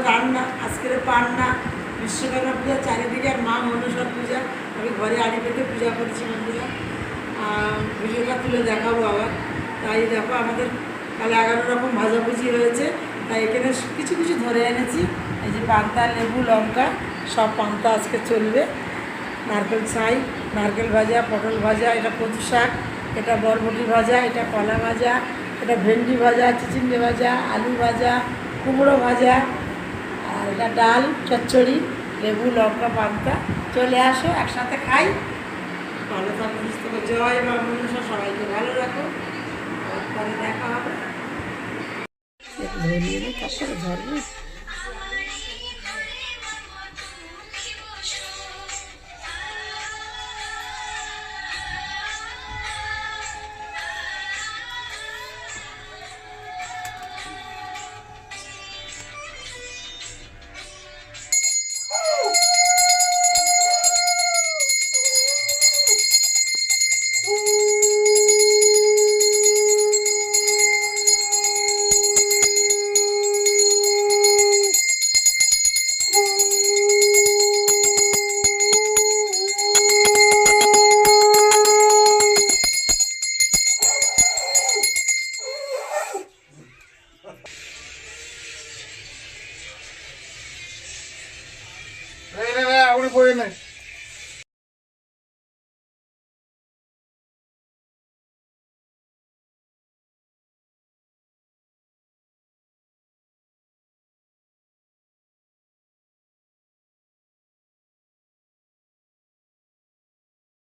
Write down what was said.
রান্না, আজকের পান্না, বিশ্বকর্মা পূজা চারিদিকে, আর মা মনসার পূজা। আমি ঘরে আড়ি পেতে পূজা করছি বন্ধুরা, ভিডিওটা তুলে দেখাবো আবার। তাই দেখো আমাদের কাল 11 রকম ভাজাভুজি হয়েছে, তাই এখানে কিছু কিছু ধরে এনেছি। এই যে পান্তা, লেবু, লঙ্কা, সব পান্তা আজকে চলবে। নারকেল ছাই, নারকেল ভাজা, পটল ভাজা, এটা কচু শাক, এটা বরবটি ভাজা, এটা কলা ভাজা, এটা ভেন্ডি ভাজা, চিচিঙ্গে ভাজা, আলু ভাজা, কুমড়ো ভাজা, আর এটা ডাল চচ্চড়ি, লেবু, লঙ্কা, পান্তা। চলে আসো, একসাথে খাই। ভালো থাকো, সুস্থ থাকো। জয় মা মনসা, সবাইকে ভালো রাখো। পরে দেখা হবে। ধরিয়ে নে, তারপরে ধরবে। Udah poin nih.